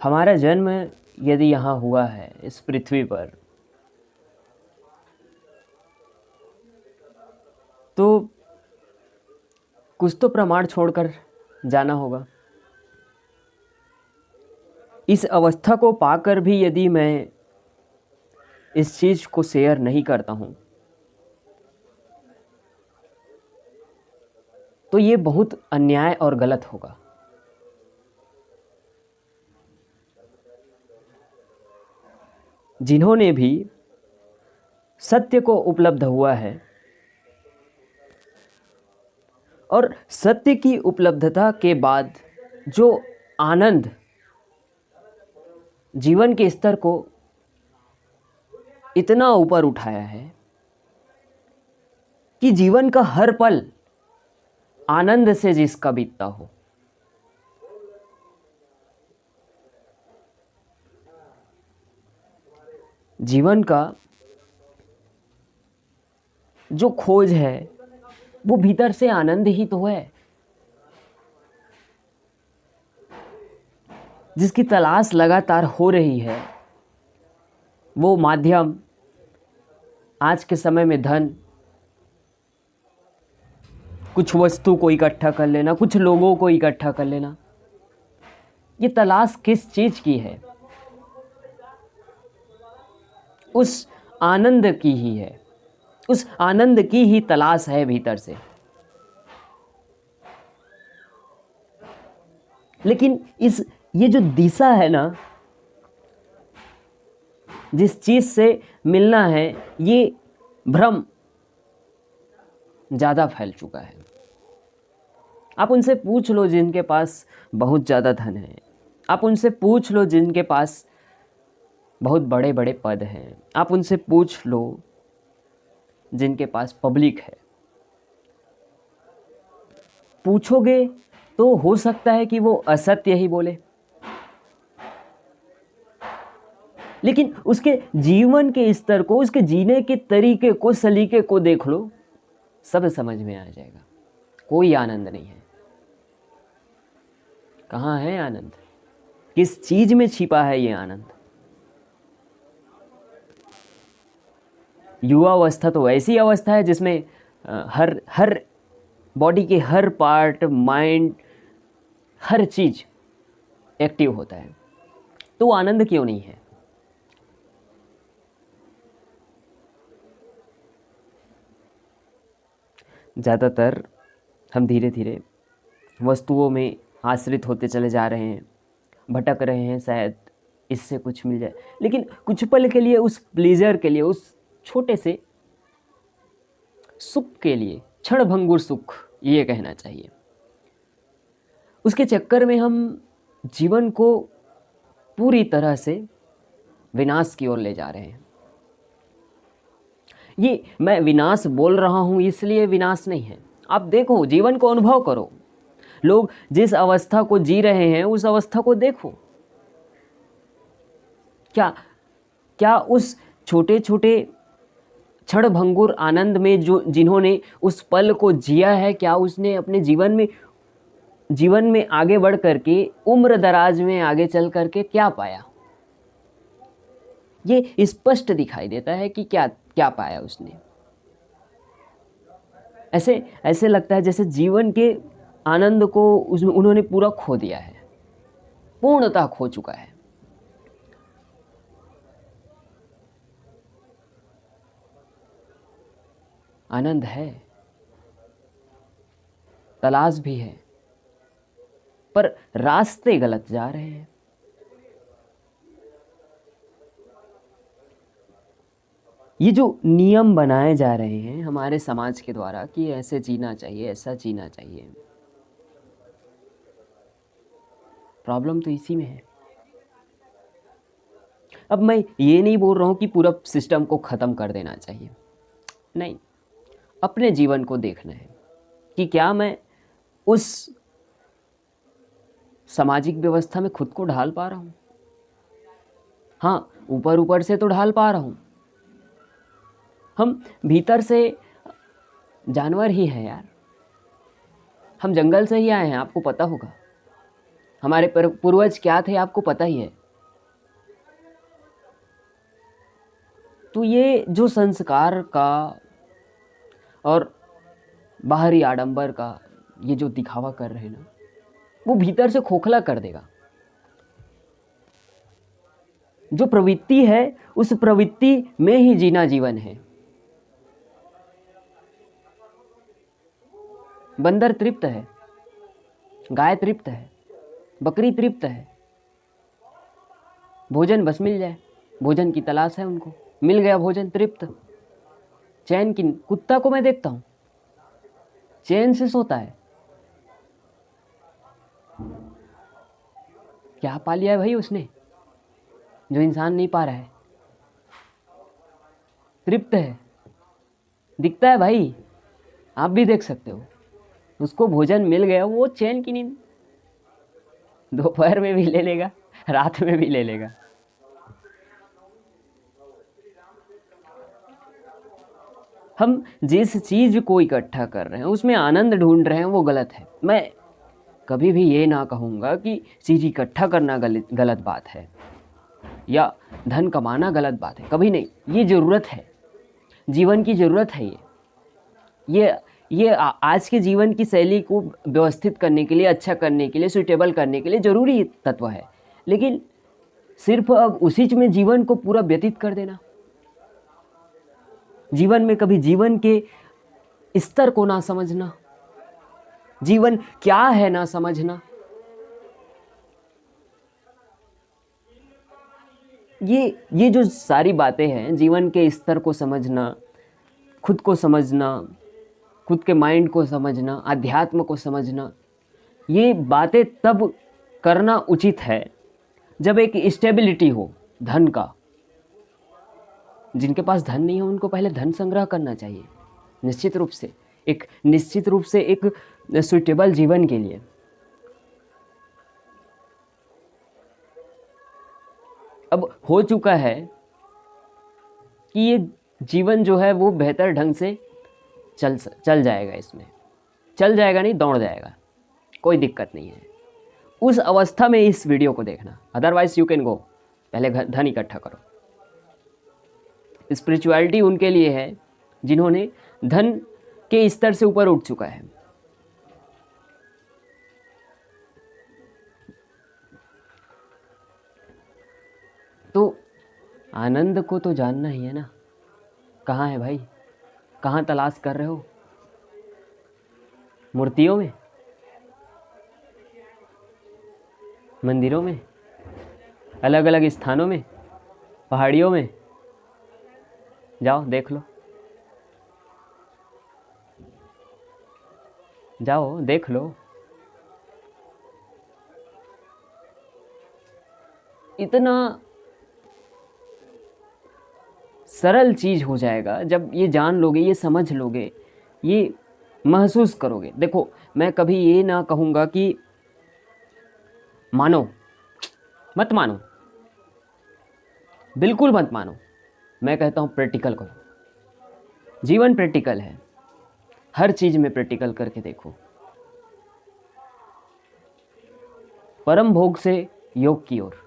हमारा जन्म यदि यहाँ हुआ है इस पृथ्वी पर, तो कुछ तो प्रमाण छोड़कर जाना होगा। इस अवस्था को पाकर भी यदि मैं इस चीज़ को शेयर नहीं करता हूँ तो ये बहुत अन्याय और गलत होगा। जिन्होंने भी सत्य को उपलब्ध हुआ है और सत्य की उपलब्धता के बाद जो आनंद जीवन के स्तर को इतना ऊपर उठाया है कि जीवन का हर पल आनंद से जिसका बीतता हो, जीवन का जो खोज है वो भीतर से आनंद ही तो है। जिसकी तलाश लगातार हो रही है वो माध्यम आज के समय में धन, कुछ वस्तु को इकट्ठा कर लेना, कुछ लोगों को इकट्ठा कर लेना, ये तलाश किस चीज की है? उस आनंद की ही है, उस आनंद की ही तलाश है भीतर से। लेकिन ये जो दिशा है ना, जिस चीज से मिलना है, ये भ्रम ज़्यादा फैल चुका है। आप उनसे पूछ लो जिनके पास बहुत ज़्यादा धन है, आप उनसे पूछ लो जिनके पास बहुत बड़े बड़े पद हैं, आप उनसे पूछ लो जिनके पास पब्लिक है। पूछोगे तो हो सकता है कि वो असत्य ही बोले, लेकिन उसके जीवन के स्तर को, उसके जीने के तरीके को, सलीके को देख लो, सब समझ में आ जाएगा। कोई आनंद नहीं है। कहाँ है आनंद? किस चीज में छिपा है ये आनंद? युवा अवस्था तो ऐसी अवस्था है जिसमें हर बॉडी के हर पार्ट, माइंड, हर चीज एक्टिव होता है। तो आनंद क्यों नहीं है? ज़्यादातर हम धीरे धीरे वस्तुओं में आश्रित होते चले जा रहे हैं, भटक रहे हैं, शायद इससे कुछ मिल जाए। लेकिन कुछ पल के लिए, उस प्लेजर के लिए, उस छोटे से सुख के लिए, क्षणभंगुर सुख ये कहना चाहिए, उसके चक्कर में हम जीवन को पूरी तरह से विनाश की ओर ले जा रहे हैं। ये मैं विनाश बोल रहा हूँ इसलिए विनाश नहीं है। आप देखो, जीवन को अनुभव करो, लोग जिस अवस्था को जी रहे हैं उस अवस्था को देखो। क्या उस छोटे छोटे क्षणभंगुर आनंद में जिन्होंने उस पल को जिया है, क्या उसने अपने जीवन में आगे बढ़ करके, उम्र दराज में आगे चल करके क्या पाया? ये स्पष्ट दिखाई देता है कि क्या पाया उसने। ऐसे लगता है जैसे जीवन के आनंद को उन्होंने पूरा खो दिया है, पूर्णतः खो चुका है। आनंद है, तलाश भी है, पर रास्ते गलत जा रहे हैं। ये जो नियम बनाए जा रहे हैं हमारे समाज के द्वारा कि ऐसे जीना चाहिए, ऐसा जीना चाहिए, प्रॉब्लम तो इसी में है। अब मैं ये नहीं बोल रहा हूं कि पूरा सिस्टम को ख़त्म कर देना चाहिए, नहीं। अपने जीवन को देखना है कि क्या मैं उस सामाजिक व्यवस्था में खुद को ढाल पा रहा हूँ। हाँ, ऊपर ऊपर से तो ढाल पा रहा हूँ। हम भीतर से जानवर ही हैं यार, हम जंगल से ही आए हैं, आपको पता होगा। हमारे पूर्वज क्या थे आपको पता ही है। तो ये जो संस्कार का और बाहरी आडंबर का ये जो दिखावा कर रहे हैं ना, वो भीतर से खोखला कर देगा। जो प्रवृत्ति है उस प्रवृत्ति में ही जीना जीवन है। बंदर तृप्त है, गाय तृप्त है, बकरी तृप्त है, भोजन बस मिल जाए, भोजन की तलाश है उनको, मिल गया भोजन, तृप्त, चैन की। कुत्ता को मैं देखता हूं चैन से सोता है। क्या पा लिया है भाई उसने जो इंसान नहीं पा रहा है? तृप्त है, दिखता है भाई, आप भी देख सकते हो। उसको भोजन मिल गया, वो चैन की नींद दोपहर में भी ले लेगा, रात में भी ले लेगा। हम जिस चीज को इकट्ठा कर रहे हैं उसमें आनंद ढूंढ रहे हैं, वो गलत है। मैं कभी भी ये ना कहूँगा कि चीज इकट्ठा करना गलत बात है या धन कमाना गलत बात है, कभी नहीं। ये ज़रूरत है, जीवन की ज़रूरत है। ये आज के जीवन की शैली को व्यवस्थित करने के लिए, अच्छा करने के लिए, सुइटेबल करने के लिए ज़रूरी तत्व है। लेकिन सिर्फ अब उसी में जीवन को पूरा व्यतीत कर देना, जीवन में कभी जीवन के स्तर को ना समझना, जीवन क्या है ना समझना, ये जो सारी बातें हैं, जीवन के स्तर को समझना, खुद को समझना, खुद के माइंड को समझना, अध्यात्म को समझना, ये बातें तब करना उचित है जब एक स्टेबिलिटी हो धन का। जिनके पास धन नहीं है उनको पहले धन संग्रह करना चाहिए, निश्चित रूप से एक सुइटेबल जीवन के लिए। अब हो चुका है कि ये जीवन जो है वो बेहतर ढंग से चल जाएगा, इसमें चल जाएगा नहीं, दौड़ जाएगा, कोई दिक्कत नहीं है। उस अवस्था में इस वीडियो को देखना, अदरवाइज यू कैन गो। पहले धन इकट्ठा करो। स्पिरिचुअलिटी उनके लिए है जिन्होंने धन के स्तर से ऊपर उठ चुका है। तो आनंद को तो जानना ही है ना। कहाँ है भाई? कहाँ तलाश कर रहे हो? मूर्तियों में, मंदिरों में, अलग अलग स्थानों में, पहाड़ियों में? जाओ देख लो, जाओ देख लो। इतना सरल चीज हो जाएगा जब ये जान लोगे, ये समझ लोगे, ये महसूस करोगे। देखो, मैं कभी ये ना कहूँगा कि मानो, मत मानो, बिल्कुल मत मानो। मैं कहता हूँ प्रैक्टिकल करो। जीवन प्रैक्टिकल है, हर चीज में प्रैक्टिकल करके देखो। परम भोग से योग की ओर।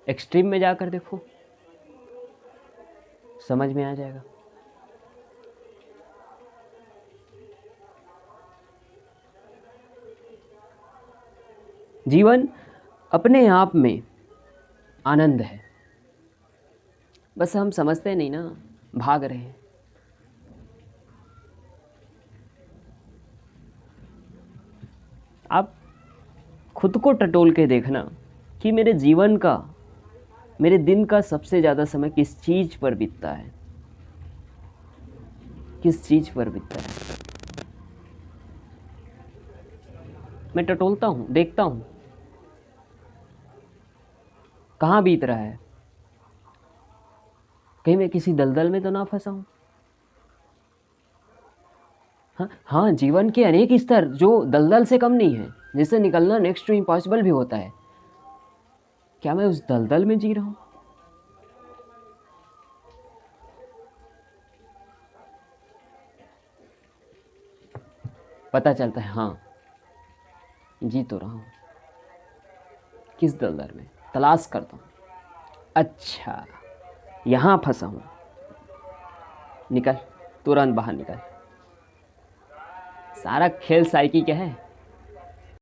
एक्सट्रीम में जाकर देखो, समझ में आ जाएगा। जीवन अपने आप में आनंद है, बस हम समझते नहीं ना, भाग रहे हैं। आप खुद को टटोल के देखना कि मेरे जीवन का, मेरे दिन का सबसे ज़्यादा समय किस चीज़ पर बीतता है, किस चीज़ पर बीतता है। मैं टटोलता हूँ, देखता हूँ कहाँ बीत रहा है, कहीं मैं किसी दलदल में तो ना फंसा हूँ। हाँ, जीवन के अनेक स्तर जो दलदल से कम नहीं है, जिससे निकलना नेक्स्ट टू इम्पॉसिबल भी होता है। क्या मैं उस दलदल में जी रहा हूँ? पता चलता है हाँ जी तो रहा हूँ, किस दलदल में तलाश करता हूँ, अच्छा यहाँ फंसा हूँ, निकल, तुरंत बाहर निकल। सारा खेल साइकी क्या है,